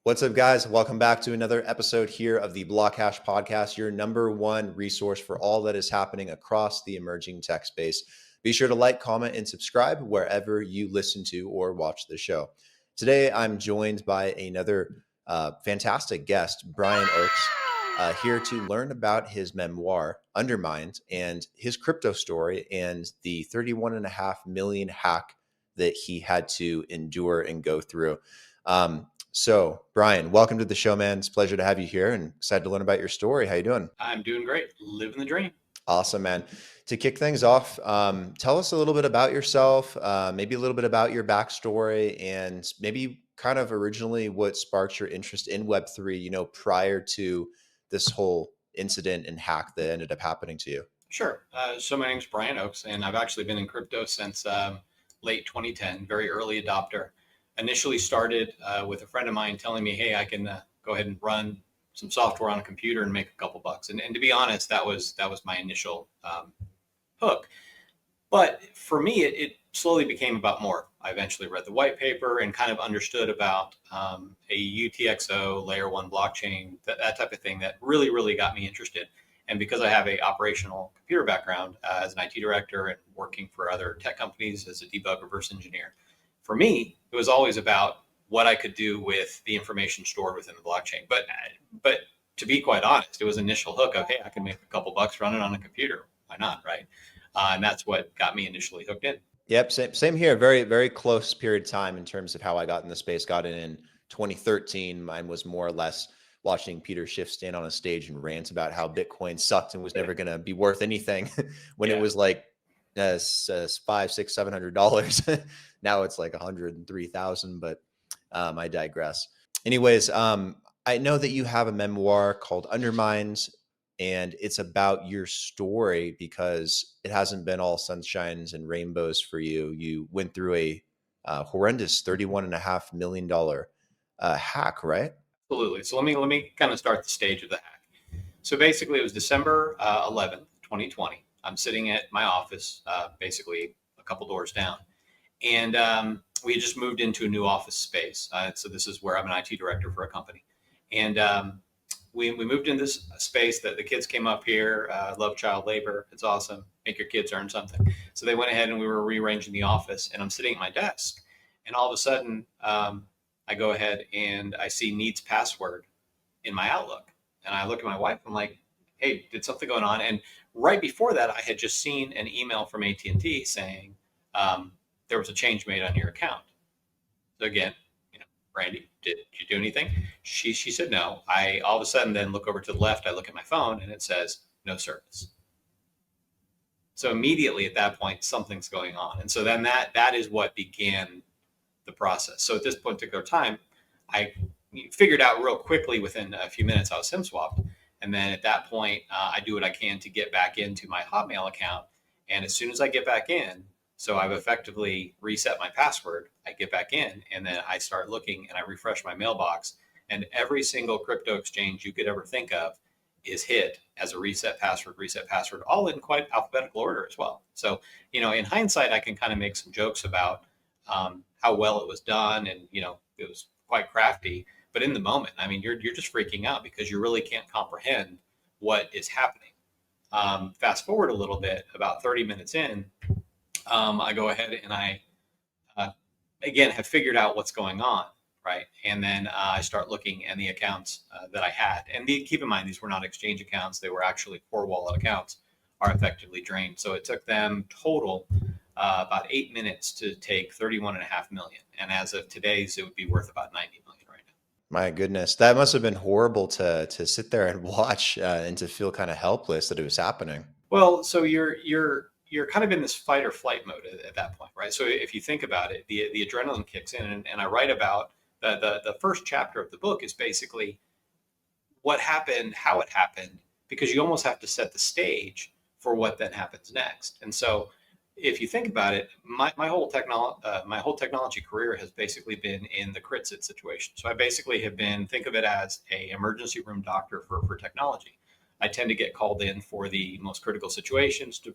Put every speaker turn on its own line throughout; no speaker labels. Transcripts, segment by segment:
What's up, guys? Welcome back to another episode here of the BlockHash podcast, your number one resource for all that is happening across the emerging tech space. Be sure to like, comment, and subscribe wherever you listen to or watch the show. Today, I'm joined by another fantastic guest, Brian Oakes, here to learn about his memoir, Undermined, and his crypto story and the 31.5 million hack that he had to endure and go through. So, Brian, welcome to the show, man. It's a pleasure to have you here and excited to learn about your story. How you doing?
I'm doing great. Living the dream.
Awesome, man. To kick things off, tell us a little bit about yourself, maybe a little bit about your backstory, and maybe kind of originally what sparked your interest in Web3, prior to this whole incident and hack that ended up happening to you.
Sure. So my name's Brian Oakes, and I've actually been in crypto since late 2010, very early adopter. Initially started with a friend of mine telling me, hey, I can go ahead and run some software on a computer and make a couple bucks. And to be honest, that was my initial hook. But for me, it slowly became about more. I eventually read the white paper and kind of understood about a UTXO layer one blockchain, that type of thing that really, really got me interested. And because I have a operational computer background as an IT director and working for other tech companies as a debug reverse engineer, for me, it was always about what I could do with the information stored within the blockchain. But to be quite honest, it was initial hook of, hey, I can make a couple bucks running on a computer. Why not, right? And that's what got me initially hooked in.
Yep, same here. Very, very close period of time in terms of how I got in the space. Got in 2013. Mine was more or less watching Peter Schiff stand on a stage and rant about how Bitcoin sucked and was never going to be worth anything when it was like $500, $600, $700. Now it's like 103,000. But I digress. Anyways, I know that you have a memoir called Undermined, and it's about your story because it hasn't been all sunshines and rainbows for you. You went through a horrendous $31.5 million hack, right?
Absolutely. So let me kind of start the stage of the hack. So basically, it was December 11th, 2020. I'm sitting at my office, basically a couple doors down, and we had just moved into a new office space. So this is where I'm an IT director for a company, and we moved into this space that the kids came up here, love child labor. It's awesome. Make your kids earn something. So they went ahead and we were rearranging the office, and I'm sitting at my desk, and all of a sudden, I go ahead and I see needs password in my Outlook. And I look at my wife, I'm like, hey, did something going on? And right before that, I had just seen an email from AT&T saying there was a change made on your account. So again, Randy, did you do anything? She said no. I all of a sudden then look over to the left, I look at my phone and it says no service. So immediately at that point, something's going on. And so then that is what began the process. So at this particular time, I figured out real quickly within a few minutes I was SIM swapped. And then at that point, I do what I can to get back into my Hotmail account. And as soon as I get back in, so I've effectively reset my password, I get back in, and then I start looking and I refresh my mailbox. And every single crypto exchange you could ever think of is hit as a reset password, all in quite alphabetical order as well. So, in hindsight, I can kind of make some jokes about how well it was done, and it was quite crafty. But in the moment, I mean, you're just freaking out because you really can't comprehend what is happening. Fast forward a little bit, about 30 minutes in, I go ahead and I again have figured out what's going on, right? And then I start looking at the accounts that I had, and keep in mind these were not exchange accounts; they were actually core wallet accounts, are effectively drained. So it took them total about 8 minutes to take 31.5 million. And as of today's, it would be worth about 90 million right now.
My goodness, that must have been horrible to sit there and watch and to feel kind of helpless that it was happening.
Well, so you're kind of in this fight or flight mode at that point, right? So if you think about it, the adrenaline kicks in, and I write about the first chapter of the book is basically what happened, how it happened, because you almost have to set the stage for what then happens next. And so if you think about it, my whole technology career has basically been in the crit sit situation. So I basically have been, think of it as a emergency room doctor for technology. I tend to get called in for the most critical situations, to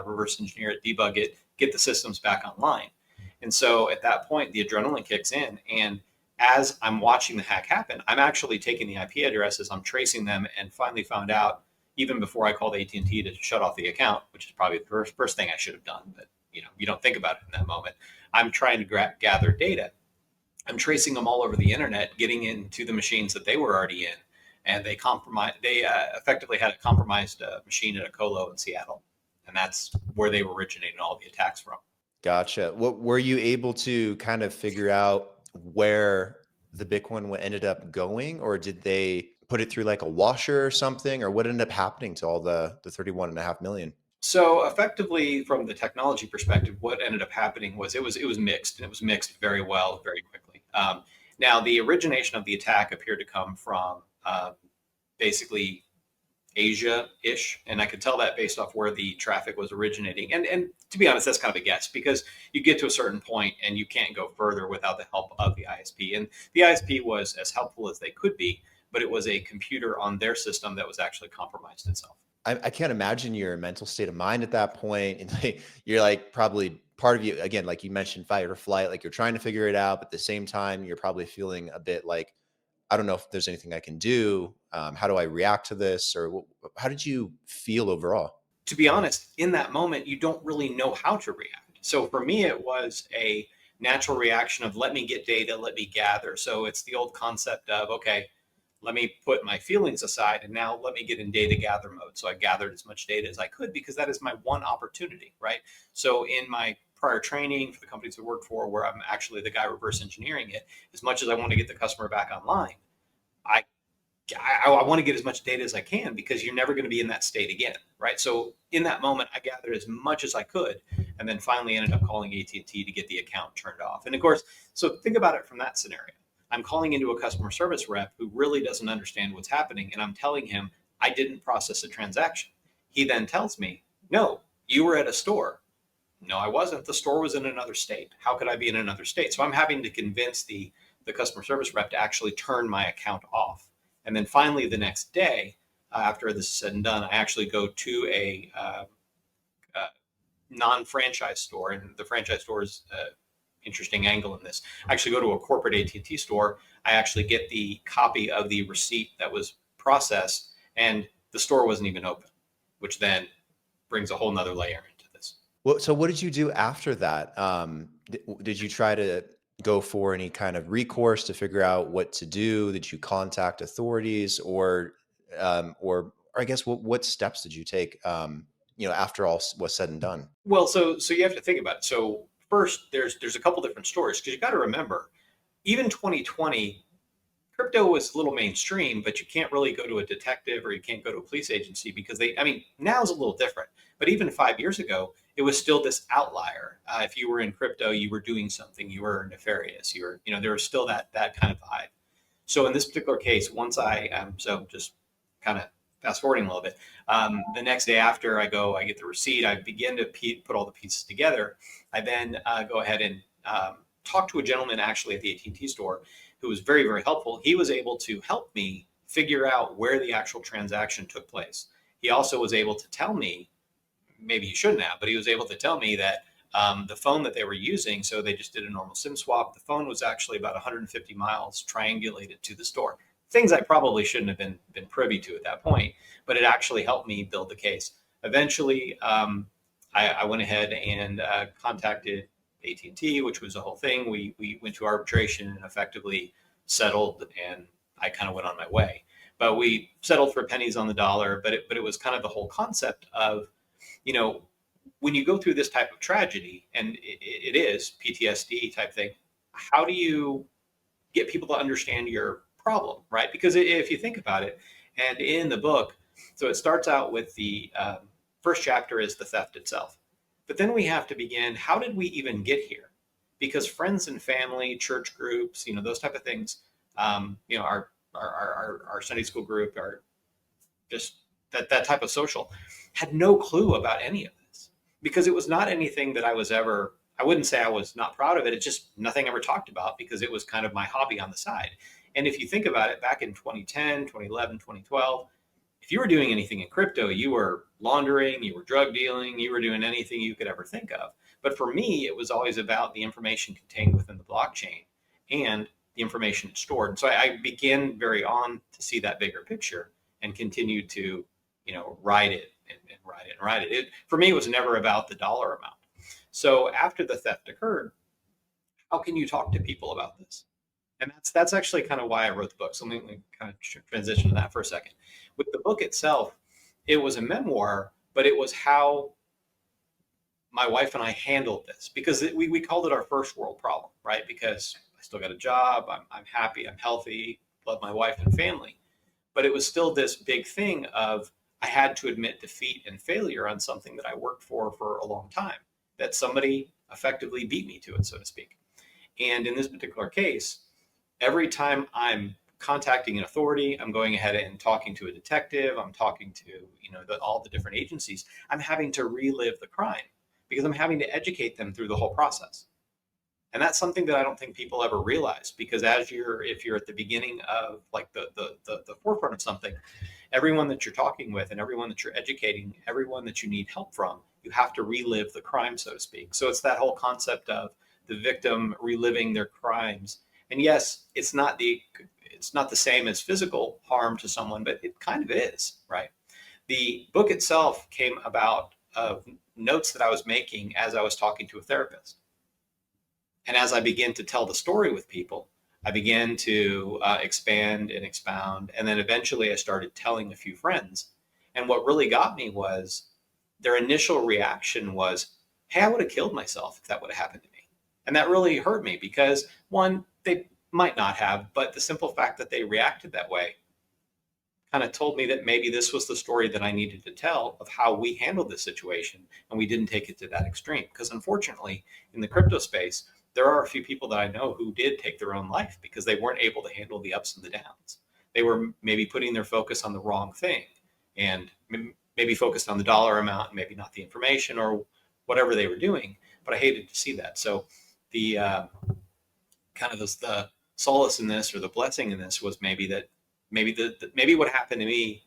reverse engineer it, debug it, get the systems back online. And so at that point, the adrenaline kicks in. And as I'm watching the hack happen, I'm actually taking the IP addresses, I'm tracing them, and finally found out, even before I called AT&T to shut off the account, which is probably the first thing I should have done, but you don't think about it in that moment. I'm trying to gather data. I'm tracing them all over the internet, getting into the machines that they were already in, and they compromised. They effectively had a compromised machine at a colo in Seattle, and that's where they were originating all the attacks from.
Gotcha. What were you able to kind of figure out where the Bitcoin ended up going, or did they put it through like a washer or something, or what ended up happening to all the 31.5 million?
So effectively, from the technology perspective, what ended up happening was it was mixed, and it was mixed very well, very quickly. Now, the origination of the attack appeared to come from basically Asia-ish, and I could tell that based off where the traffic was originating. And to be honest, that's kind of a guess, because you get to a certain point and you can't go further without the help of the ISP. And the ISP was as helpful as they could be, but it was a computer on their system that was actually compromised itself.
I can't imagine your mental state of mind at that point. And you're like, probably part of you, again, like you mentioned, fight or flight, like you're trying to figure it out, but at the same time, you're probably feeling a bit like, I don't know if there's anything I can do. How do I react to this? Or how did you feel overall?
To be honest, in that moment, you don't really know how to react. So for me, it was a natural reaction of, let me get data, let me gather. So it's the old concept of, okay, let me put my feelings aside and now let me get in data gather mode. So I gathered as much data as I could, because that is my one opportunity, right? So in my prior training for the companies I work for, where I'm actually the guy reverse engineering it, as much as I want to get the customer back online, I want to get as much data as I can, because you're never going to be in that state again, right? So in that moment, I gathered as much as I could, and then finally ended up calling AT&T to get the account turned off. And of course, so think about it from that scenario. I'm calling into a customer service rep who really doesn't understand what's happening, and I'm telling him I didn't process a transaction. He then tells me, no, you were at a store. No, I wasn't. The store was in another state. How could I be in another state? So I'm having to convince the customer service rep to actually turn my account off. And then finally, the next day, after this is said and done, I actually go to a non-franchise store, and the franchise store is interesting angle in this. I actually go to a corporate AT&T store. I actually get the copy of the receipt that was processed, and the store wasn't even open, which then brings a whole nother layer into this.
Well, so what did you do after that? Did you try to go for any kind of recourse to figure out what to do? Did you contact authorities, or I guess what steps did you take? After all was said and done.
Well, so you have to think about it. So first, there's a couple different stories, because you got to remember, even 2020, crypto was a little mainstream, but you can't really go to a detective or you can't go to a police agency, because now is a little different. But even 5 years ago, it was still this outlier. If you were in crypto, you were doing something, you were nefarious, there was still that kind of vibe. So in this particular case, once so just kind of fast forwarding a little bit, the next day after I get the receipt, I begin to put all the pieces together. I then go ahead and talk to a gentleman actually at the AT&T store who was very, very helpful. He was able to help me figure out where the actual transaction took place. He also was able to tell me, maybe he shouldn't have, but he was able to tell me that the phone that they were using, so they just did a normal SIM swap. The phone was actually about 150 miles triangulated to the store. Things I probably shouldn't have been privy to at that point, but it actually helped me build the case. Eventually, I went ahead and contacted AT&T, which was the whole thing. We went to arbitration and effectively settled, and I kind of went on my way. But we settled for pennies on the dollar. But it was kind of the whole concept of, when you go through this type of tragedy, and it is PTSD type thing, how do you get people to understand your problem, right? Because if you think about it, and in the book, so it starts out with the first chapter is the theft itself. But then we have to begin, how did we even get here? Because friends and family, church groups, those type of things, our Sunday school group, our just that type of social, had no clue about any of this, because it was not anything that I wouldn't say I was not proud of it. It's just nothing ever talked about, because it was kind of my hobby on the side. And if you think about it, back in 2010, 2011, 2012, if you were doing anything in crypto, you were laundering, you were drug dealing, you were doing anything you could ever think of. But for me, it was always about the information contained within the blockchain and the information is stored. And so I began very on to see that bigger picture and continued to, write it and write it and write it. For me, it was never about the dollar amount. So after the theft occurred, how can you talk to people about this? And that's actually kind of why I wrote the book. So let me kind of transition to that for a second. With the book itself, it was a memoir, but it was how my wife and I handled this, because we called it our first world problem, right? Because I still got a job, I'm happy, I'm healthy, love my wife and family. But it was still this big thing of I had to admit defeat and failure on something that I worked for a long time, that somebody effectively beat me to it, so to speak. And in this particular case, every time I'm contacting an authority, I'm going ahead and talking to a detective, I'm talking to, all the different agencies, I'm having to relive the crime because I'm having to educate them through the whole process. And that's something that I don't think people ever realize, because if you're at the beginning of like the forefront of something, everyone that you're talking with and everyone that you're educating, everyone that you need help from, you have to relive the crime, so to speak. So it's that whole concept of the victim reliving their crimes. And yes, it's not the same as physical harm to someone, but it kind of is, right? The book itself came about of notes that I was making as I was talking to a therapist. And as I began to tell the story with people, I began to expand and expound. And then eventually I started telling a few friends. And what really got me was their initial reaction was, hey, I would have killed myself if that would have happened to me. And that really hurt me because, one, they might not have, but the simple fact that they reacted that way kind of told me that maybe this was the story that I needed to tell of how we handled this situation. And we didn't take it to that extreme. Because unfortunately, in the crypto space, there are a few people that I know who did take their own life because they weren't able to handle the ups and the downs. They were maybe putting their focus on the wrong thing and maybe focused on the dollar amount and maybe not the information or whatever they were doing. But I hated to see that. So the kind of the solace in this, or the blessing in this, was maybe that maybe what happened to me,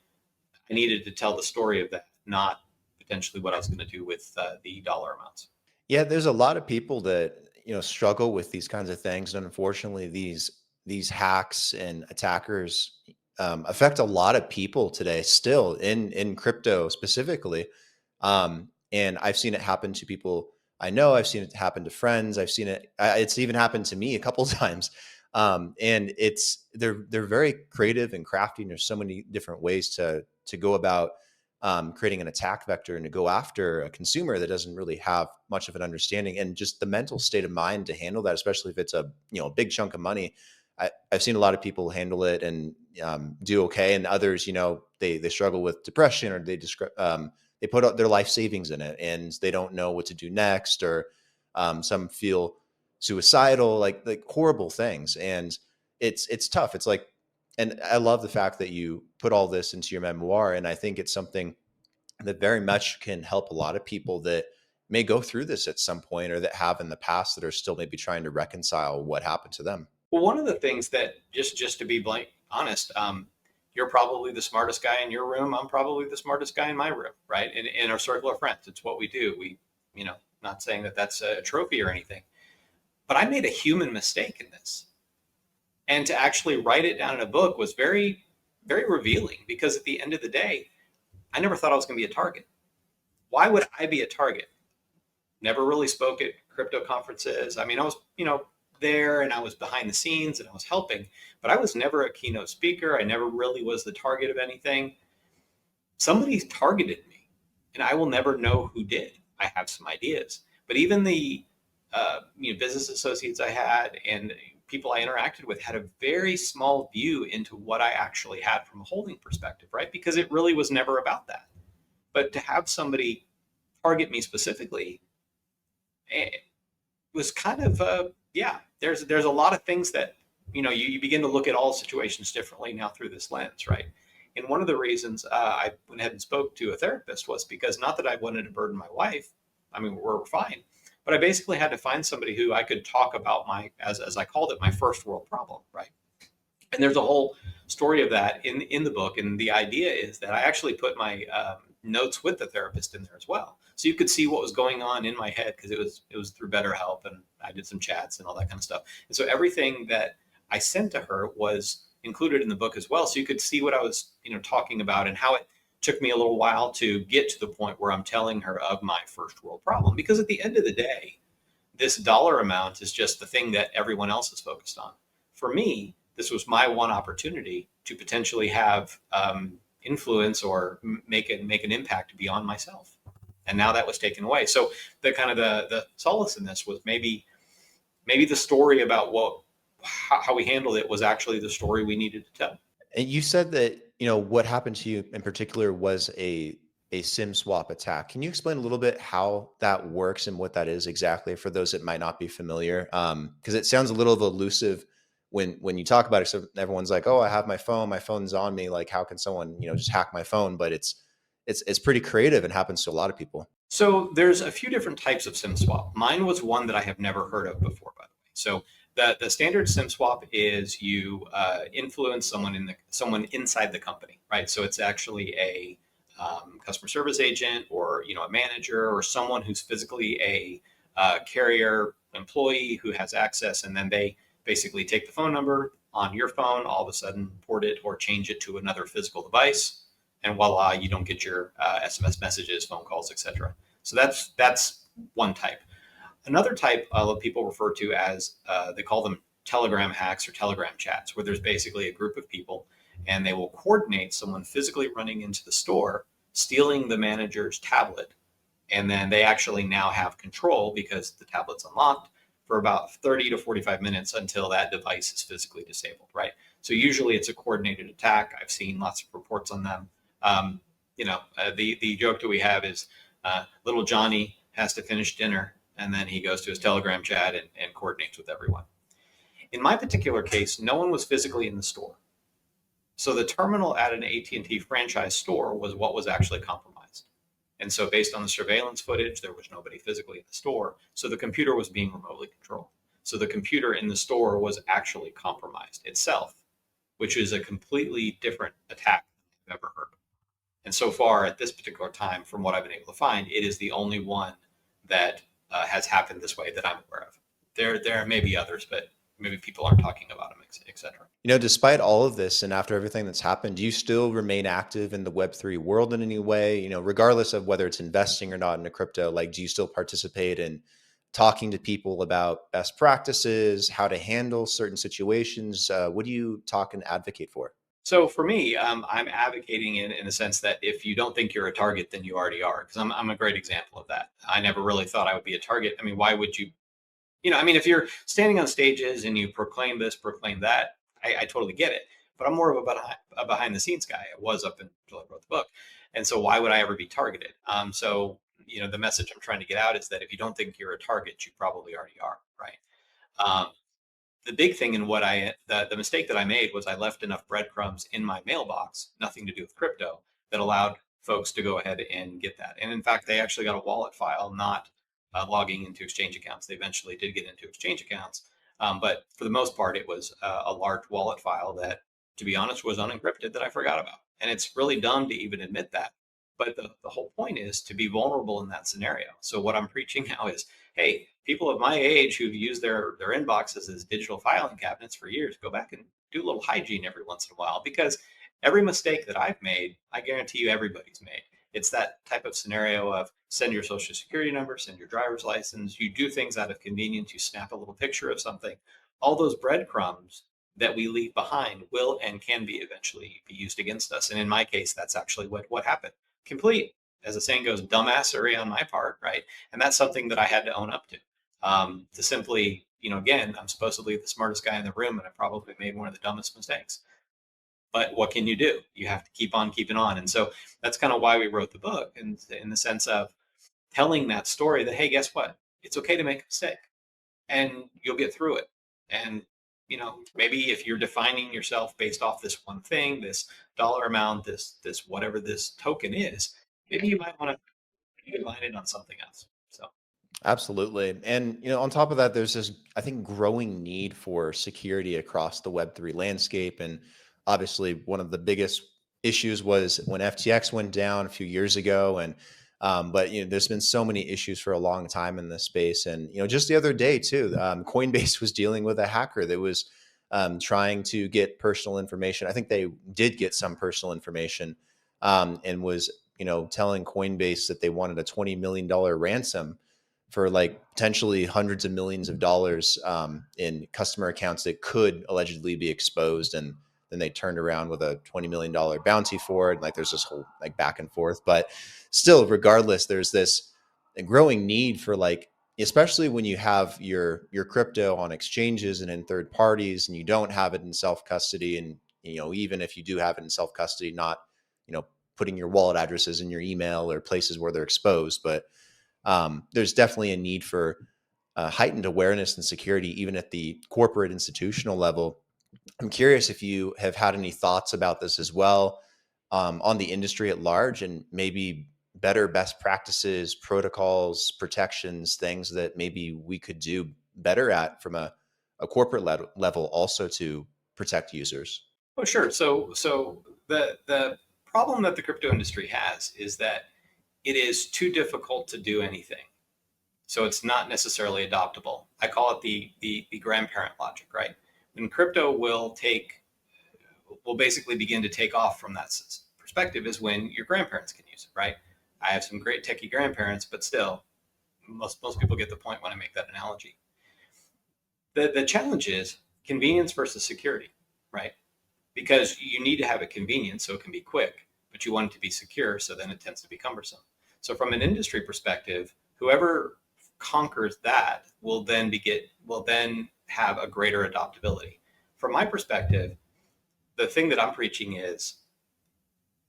I needed to tell the story of that, not potentially what I was going to do with the dollar amounts.
Yeah, there's a lot of people that, struggle with these kinds of things, and unfortunately, these hacks and attackers affect a lot of people today, still in crypto specifically. And I've seen it happen to people I know. I've seen it happen to friends. I've seen it. It's even happened to me a couple times. And they're very creative and crafty. And there's so many different ways to go about creating an attack vector and to go after a consumer that doesn't really have much of an understanding, and just the mental state of mind to handle that, especially if it's a big chunk of money. I've seen a lot of people handle it and do okay, and others, they struggle with depression, or they put out their life savings in it and they don't know what to do next, or some feel suicidal, like horrible things, and it's tough. It's like, and I love the fact that you put all this into your memoir. And I think it's something that very much can help a lot of people that may go through this at some point, or that have in the past, that are still maybe trying to reconcile what happened to them.
Well, one of the things that, just to be honest, you're probably the smartest guy in your room. I'm probably the smartest guy in my room, right? In our circle of friends, it's what we do. We, not saying that that's a trophy or anything, but I made a human mistake in this. And to actually write it down in a book was very, very revealing, because at the end of the day, I never thought I was going to be a target. Why would I be a target? Never really spoke at crypto conferences. I mean, I was, there, and I was behind the scenes and I was helping, but I was never a keynote speaker. I never really was the target of anything. Somebody targeted me, and I will never know who did. I have some ideas, but even the business associates I had and people I interacted with had a very small view into what I actually had from a holding perspective, right? Because it really was never about that. But to have somebody target me specifically, it was kind of yeah. There's a lot of things that you begin to look at all situations differently now through this lens, right? And one of the reasons I went ahead and spoke to a therapist was because, not that I wanted to burden my wife. I mean, we're fine, but I basically had to find somebody who I could talk about my, as I called it, my first world problem, right? And there's a whole story of that in the book. And the idea is that I actually put my notes with the therapist in there as well, so you could see what was going on in my head, because it was through BetterHelp, and I did some chats and all that kind of stuff. And so everything that I sent to her was included in the book as well. So you could see what I was, talking about and how it took me a little while to get to the point where I'm telling her of my first world problem. Because at the end of the day, this dollar amount is just the thing that everyone else is focused on. For me, this was my one opportunity to potentially have influence or make an impact beyond myself. And now that was taken away. So the kind of the solace in this was maybe the story about how we handled it was actually the story we needed to tell.
And you said that, what happened to you in particular was a SIM swap attack. Can you explain a little bit how that works and what that is exactly for those that might not be familiar? Because it sounds a little elusive when you talk about it. So everyone's like, "Oh, I have my phone's on me. Like, how can someone, just hack my phone?" But it's pretty creative and happens to a lot of people.
So there's a few different types of SIM swap. Mine was one that I have never heard of before, by the way. So the standard SIM swap is you influence someone inside the company, right? So it's actually a customer service agent, or a manager, or someone who's physically a carrier employee who has access, and then they basically take the phone number on your phone, all of a sudden port it or change it to another physical device, and voila, you don't get your SMS messages, phone calls, etc. So that's one type. Another type people refer to as they call them Telegram hacks or Telegram chats, where there's basically a group of people and they will coordinate someone physically running into the store, stealing the manager's tablet, and then they actually now have control because the tablet's unlocked for about 30 to 45 minutes until that device is physically disabled, right? So usually it's a coordinated attack. I've seen lots of reports on them. The joke that we have is little Johnny has to finish dinner and then he goes to his Telegram chat and coordinates with everyone. In my particular case, no one was physically in the store. So the terminal at an AT&T franchise store was what was actually compromised. And so based on the surveillance footage, there was nobody physically in the store. So the computer was being remotely controlled. So the computer in the store was actually compromised itself, which is a completely different attack than I've ever heard of. And so far at this particular time, from what I've been able to find, it is the only one that has happened this way that I'm aware of. There may be others, but maybe people aren't talking about them, etc.
Despite all of this and after everything that's happened, do you still remain active in the Web3 world in any way? Regardless of whether it's investing or not in a crypto, like, do you still participate in talking to people about best practices, how to handle certain situations? What do you talk and advocate for?
So for me, I'm advocating in the sense that if you don't think you're a target, then you already are. Because I'm a great example of that. I never really thought I would be a target. I mean, why would you? If you're standing on stages and you proclaim this, proclaim that, I totally get it. But I'm more of a behind the scenes guy. I was up until I wrote the book. And so why would I ever be targeted? The message I'm trying to get out is that if you don't think you're a target, you probably already are, right? Um, the big thing in the mistake that I made was I left enough breadcrumbs in my mailbox, nothing to do with crypto, that allowed folks to go ahead and get that. And in fact, they actually got a wallet file, not logging into exchange accounts. They eventually did get into exchange accounts. But for the most part, it was a large wallet file that, to be honest, was unencrypted that I forgot about. And it's really dumb to even admit that. But the whole point is to be vulnerable in that scenario. So what I'm preaching now is, hey, people of my age who've used their inboxes as digital filing cabinets for years, go back and do a little hygiene every once in a while, because every mistake that I've made, I guarantee you everybody's made. It's that type of scenario of send your social security number, send your driver's license, you do things out of convenience, you snap a little picture of something. All those breadcrumbs that we leave behind will and can be eventually be used against us. And in my case, that's actually what happened. Complete, as the saying goes, dumbassery on my part, right? And that's something that I had to own up to simply, again, I'm supposedly the smartest guy in the room, and I probably made one of the dumbest mistakes. But what can you do? You have to keep on keeping on. And so that's kind of why we wrote the book, and in the sense of telling that story that, hey, guess what? It's okay to make a mistake and you'll get through it. And, maybe if you're defining yourself based off this one thing, this dollar amount, this whatever this token is, maybe you might want to line it on something else. So
Absolutely. And, on top of that, there's this, I think, growing need for security across the Web3 landscape. And obviously, one of the biggest issues was when FTX went down a few years ago. And, but, there's been so many issues for a long time in this space. And, just the other day, too, Coinbase was dealing with a hacker that was trying to get personal information. I think they did get some personal information, and was, telling Coinbase that they wanted a $20 million ransom for like potentially hundreds of millions of dollars, in customer accounts that could allegedly be exposed. And then they turned around with a $20 million bounty for it. Like there's this whole like back and forth, but still, regardless, there's this growing need for like, especially when you have your crypto on exchanges and in third parties, and you don't have it in self custody. And even if you do have it in self custody, not putting your wallet addresses in your email or places where they're exposed. But there's definitely a need for heightened awareness and security, even at the corporate institutional level. I'm curious if you have had any thoughts about this as well, on the industry at large, and maybe better best practices, protocols, protections, things that maybe we could do better at from a corporate level also to protect users.
Oh, sure. So the problem that the crypto industry has is that it is too difficult to do anything. So it's not necessarily adoptable. I call it the grandparent logic, right? When crypto will basically begin to take off from that perspective is when your grandparents can use it, right? I have some great techie grandparents, but still, most people get the point when I make that analogy. The challenge is convenience versus security, right? Because you need to have it convenient so it can be quick, but you want it to be secure, so then it tends to be cumbersome. So from an industry perspective, whoever conquers that will then have a greater adoptability. From my perspective, the thing that I'm preaching is,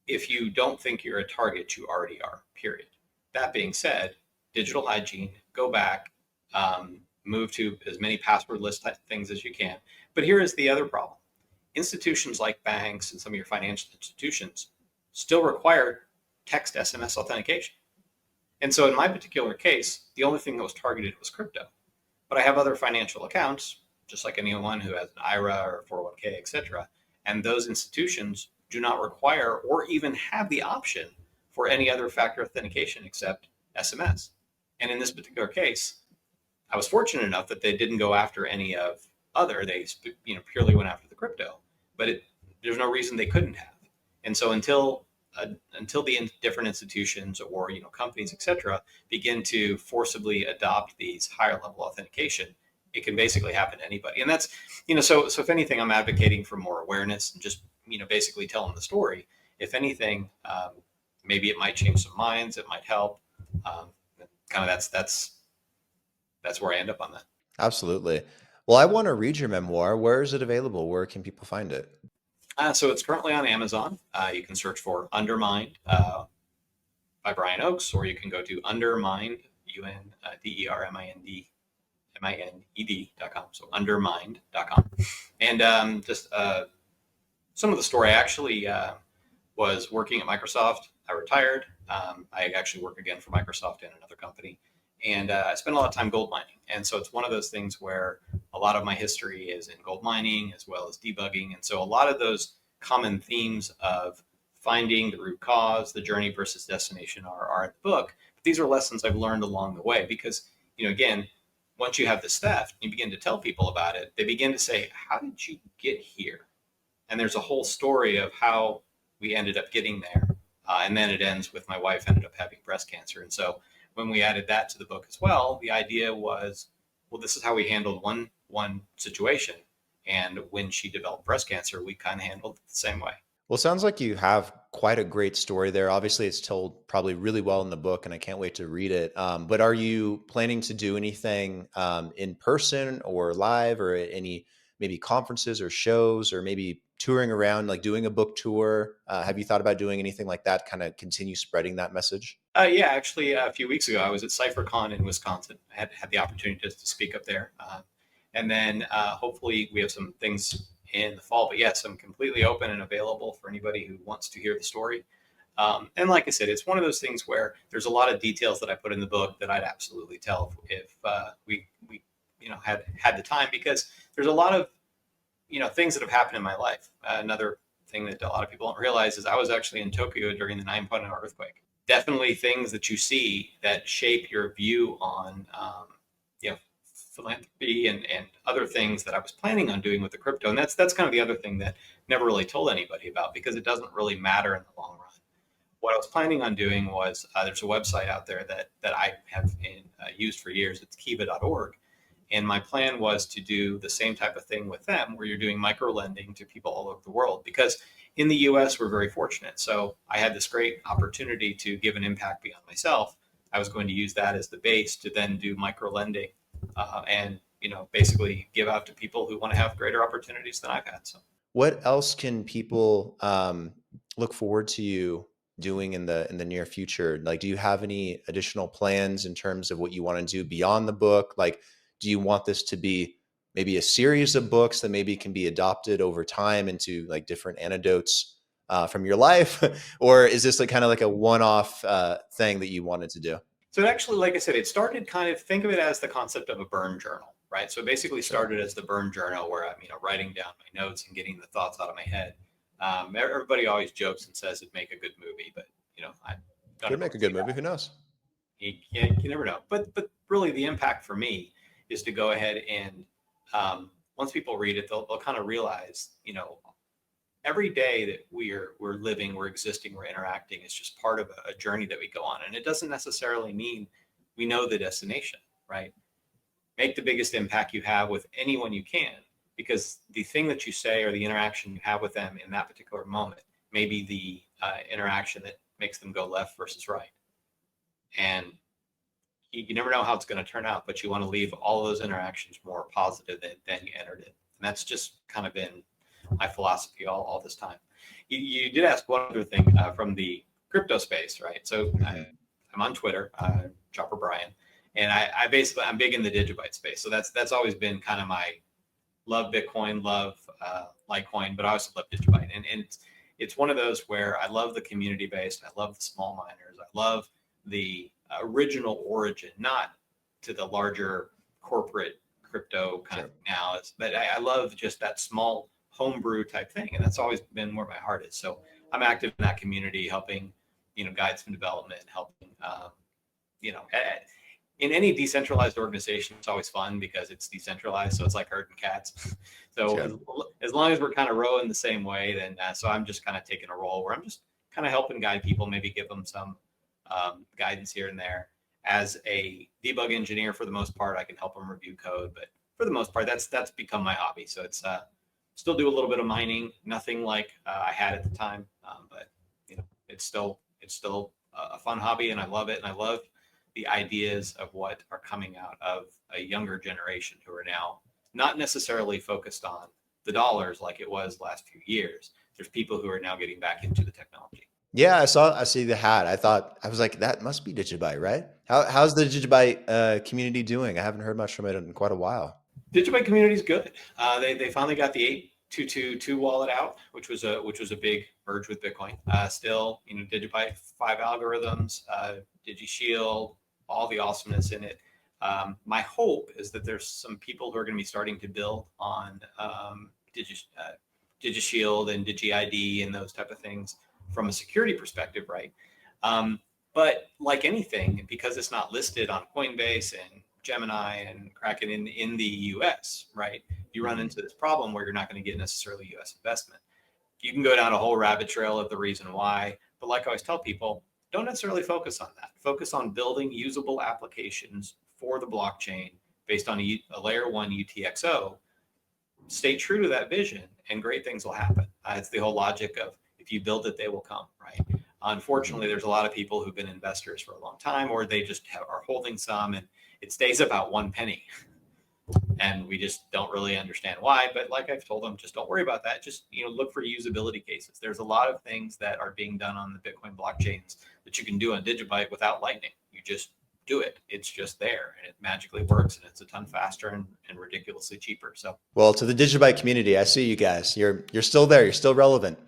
if you don't think you're a target, you already are, period. That being said, digital hygiene, go back, move to as many passwordless type things as you can. But here is the other problem. Institutions like banks and some of your financial institutions still require text SMS authentication. And so in my particular case, the only thing that was targeted was crypto. But I have other financial accounts, just like anyone who has an IRA or 401k, et cetera. And those institutions do not require or even have the option for any other factor authentication except SMS. And in this particular case, I was fortunate enough that they didn't go after any of other. They purely went after the crypto. But there's no reason they couldn't have. And so until the different institutions or companies, et cetera, begin to forcibly adopt these higher level authentication, it can basically happen to anybody. And that's so if anything, I'm advocating for more awareness and just basically telling the story. If anything, maybe it might change some minds. It might help. Kind of that's where I end up on that.
Absolutely. Well, I want to read your memoir. Where is it available? Where can people find it?
So it's currently on Amazon. You can search for Undermined by Brian Oakes, or you can go to Undermined, UNDERMIND.com. So undermined.com. And just some of the story, I actually was working at Microsoft. I retired. I actually work again for Microsoft in another company. And I spent a lot of time gold mining. And so it's one of those things where a lot of my history is in gold mining as well as debugging. And so a lot of those common themes of finding the root cause, the journey versus destination are in the book. But these are lessons I've learned along the way because, again, once you have this theft, you begin to tell people about it. They begin to say, how did you get here? And there's a whole story of how we ended up getting there. And then it ends with my wife ended up having breast cancer. And so when we added that to the book as well, the idea was, well, this is how we handled one situation. And when she developed breast cancer, we kind of handled it the same way.
Well, sounds like you have quite a great story there. Obviously, it's told probably really well in the book, and I can't wait to read it. But are you planning to do anything in person or live, or at any maybe conferences or shows, or maybe touring around, like doing a book tour? Have you thought about doing anything like that, kind of continue spreading that message?
Yeah, actually, a few weeks ago, I was at CypherCon in Wisconsin. I had the opportunity to speak up there. And then hopefully we have some things in the fall. But yes, I'm completely open and available for anybody who wants to hear the story. And like I said, it's one of those things where there's a lot of details that I put in the book that I'd absolutely tell if we had the time, because there's a lot of things that have happened in my life. Another thing that a lot of people don't realize is I was actually in Tokyo during the 9.0 earthquake. Definitely things that you see that shape your view on philanthropy and other things that I was planning on doing with the crypto. And that's kind of the other thing that never really told anybody about, because it doesn't really matter in the long run. What I was planning on doing was there's a website out there that I have used for years. It's kiva.org. And my plan was to do the same type of thing with them, where you're doing micro lending to people all over the world. Because in the US, we're very fortunate. So I had this great opportunity to give an impact beyond myself. I was going to use that as the base to then do micro lending and basically give out to people who want to have greater opportunities than I've had. So
What else can people look forward to you doing in the near future? Like, do you have any additional plans in terms of what you want to do beyond the book? Like, do you want this to be maybe a series of books that maybe can be adopted over time into like different anecdotes from your life? Or is this like kind of like a one-off thing that you wanted to do?
So it actually, like I said, it started kind of, think of it as the concept of a burn journal, right? So it basically
Sure.
started as the burn journal, where I'm, writing down my notes and getting the thoughts out of my head. Everybody always jokes and says it'd make a good movie, but I don't
Could
ever
make a
see
good movie.
that.
Who knows?
You never know. But really, the impact for me is to go ahead and once people read it, they'll kind of realize, every day that we're living, we're existing, we're interacting is just part of a journey that we go on. And it doesn't necessarily mean we know the destination, right? Make the biggest impact you have with anyone you can, because the thing that you say or the interaction you have with them in that particular moment may be the interaction that makes them go left versus right. And you never know how it's going to turn out, but you want to leave all of those interactions more positive than you entered it. And that's just kind of been my philosophy all this time. You did ask one other thing from the crypto space, right? So I'm on Twitter, Chopper Brian, and I basically, I'm big in the Digibyte space. So that's always been kind of my love Bitcoin, love Litecoin, but I also love Digibyte. And it's one of those where I love the community based. I love the small miners. I love the original origin, not to the larger corporate crypto kind of now, but I love just that small homebrew type thing. And that's always been where my heart is. So I'm active in that community, helping, guide some development, helping, in any decentralized organization, it's always fun because it's decentralized. So it's like herding cats. So as long as we're kind of rowing the same way, then so I'm just kind of taking a role where I'm just kind of helping guide people, maybe give them some guidance here and there. As a debug engineer, for the most part, I can help them review code, but for the most part, that's become my hobby. So it's still do a little bit of mining, nothing like I had at the time, but it's still a fun hobby, and I love it, and I love the ideas of what are coming out of a younger generation who are now not necessarily focused on the dollars like it was last few years. There's people who are now getting back into the technology.
Yeah, I see the hat. I was like, that must be Digibyte, right? How's the Digibyte community doing? I haven't heard much from it in quite a while.
Digibyte Community is good. They finally got the 8222 wallet out, which was a big merge with Bitcoin. Still, Digibyte 5 algorithms, DigiShield, all the awesomeness in it. My hope is that there's some people who are going to be starting to build on DigiShield and DigiID and those type of things from a security perspective, right? But like anything, because it's not listed on Coinbase and Gemini and Kraken in the US, right? You run into this problem where you're not going to get necessarily US investment. You can go down a whole rabbit trail of the reason why, but like I always tell people, don't necessarily focus on that. Focus on building usable applications for the blockchain based on a layer 1 UTXO. Stay true to that vision and great things will happen. It's the whole logic of if you build it, they will come, right? Unfortunately, there's a lot of people who've been investors for a long time, or they just are holding some, and it stays about 1 penny. And we just don't really understand why. But like I've told them, just don't worry about that. Just look for usability cases. There's a lot of things that are being done on the Bitcoin blockchains that you can do on Digibyte without Lightning. You just do it. It's just there, and it magically works, and it's a ton faster and ridiculously cheaper. So,
well, to the Digibyte community, I see you guys. You're still there. You're still relevant.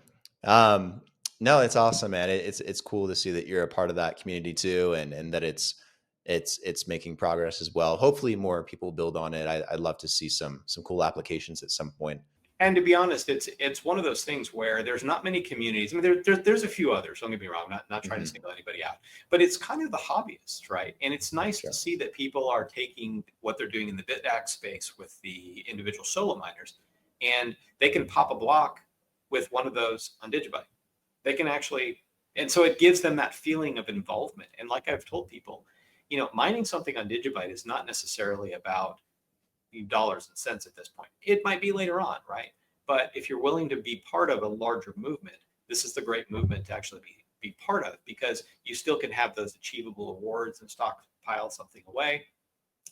No, it's awesome, man. It's cool to see that you're a part of that community too, and that it's making progress as well. Hopefully, more people build on it. I'd love to see some cool applications at some point.
And to be honest, it's one of those things where there's not many communities. I mean, there's a few others. Don't get me wrong. I'm not trying to
Hmm.
single anybody out, but it's kind of the hobbyists, right? And it's nice to
Sure.
see that people are taking what they're doing in the BitDAX space with the individual solo miners, and they can pop a block with one of those on Digibyte. They can actually, and so it gives them that feeling of involvement. And like I've told people, mining something on Digibyte is not necessarily about dollars and cents at this point. It might be later on, right? But if you're willing to be part of a larger movement, this is the great movement to actually be part of, because you still can have those achievable awards and stockpile something away.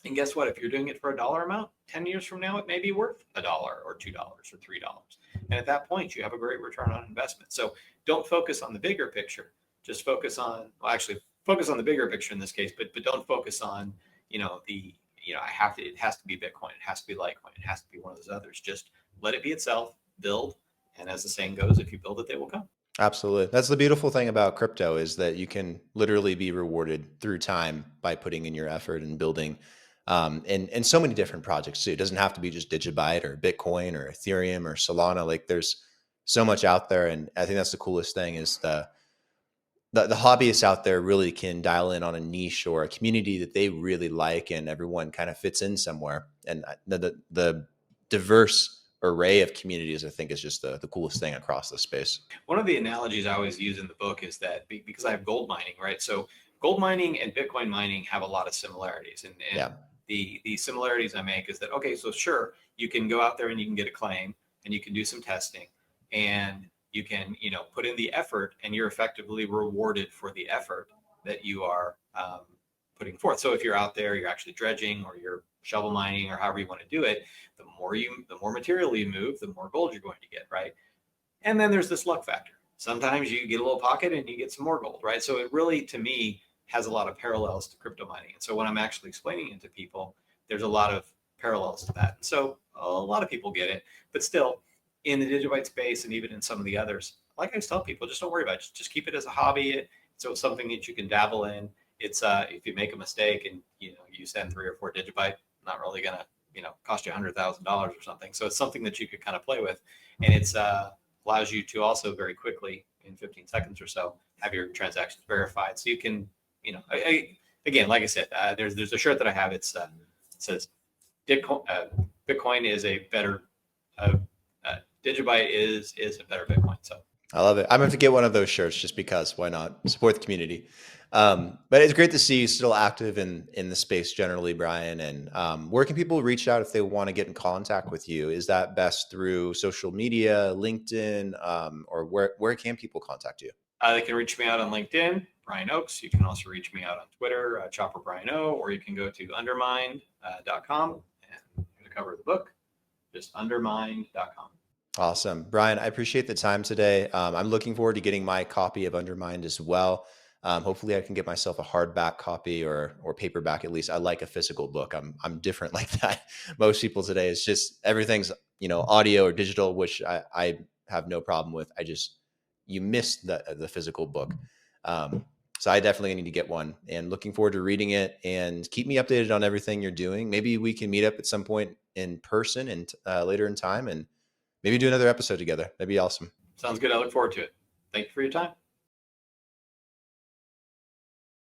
And guess what? If you're doing it for a dollar amount, 10 years from now, it may be worth $1 or $2 or $3. And at that point, you have a great return on investment. So don't focus on the bigger picture. Just focus on, well, actually focus on the bigger picture in this case, but don't focus on, it has to be Bitcoin, it has to be Litecoin, it has to be one of those others. Just let it be itself, build. And as the saying goes, if you build it, they will come.
Absolutely. That's the beautiful thing about crypto is that you can literally be rewarded through time by putting in your effort and building and so many different projects too. It doesn't have to be just Digibyte or Bitcoin or Ethereum or Solana. Like there's so much out there. And I think that's the coolest thing is the hobbyists out there really can dial in on a niche or a community that they really like and everyone kind of fits in somewhere. And the diverse array of communities, I think is just the coolest thing across the space.
One of the analogies I always use in the book is that because I have gold mining, right? So gold mining and Bitcoin mining have a lot of similarities. And
Yeah.
the similarities I make is that, okay, so sure, you can go out there and you can get a claim and you can do some testing and you can, put in the effort and you're effectively rewarded for the effort that you are putting forth. So if you're out there, you're actually dredging or you're shovel mining or however you want to do it, the more material you move, the more gold you're going to get, right? And then there's this luck factor. Sometimes you get a little pocket and you get some more gold, right? So it really, to me, has a lot of parallels to crypto mining. And so when I'm actually explaining it to people, there's a lot of parallels to that. And so a lot of people get it, but still in the Digibyte space and even in some of the others, like I tell people, just don't worry about it. Just keep it as a hobby. So it's something that you can dabble in. It's if you make a mistake and you send 3 or 4 Digibyte, not really gonna cost you $100,000 or something. So it's something that you could kind of play with, and it's allows you to also very quickly in 15 seconds or so have your transactions verified. So you can, again, like I said, there's a shirt that I have. It says Bitcoin is a better Digibyte is a better Bitcoin. So
I love it. I'm going to get one of those shirts just because why not support the community? But it's great to see you still active in the space generally, Brian. And where can people reach out if they want to get in contact with you? Is that best through social media, LinkedIn, or where can people contact you?
They can reach me out on LinkedIn, Brian Oakes. You can also reach me out on Twitter, Chopper Brian O, or you can go to undermined.com and to cover the book, just undermined.com.
Awesome. Brian, I appreciate the time today. I'm looking forward to getting my copy of Undermined as well. Hopefully I can get myself a hardback copy or paperback at least. I like a physical book. I'm different like that. Most people today, it's just everything's, audio or digital, which I have no problem with. You miss the physical book. So I definitely need to get one and looking forward to reading it and keep me updated on everything you're doing. Maybe we can meet up at some point in person and later in time and maybe do another episode together. That'd be awesome.
Sounds good. I look forward to it. Thank you for your time.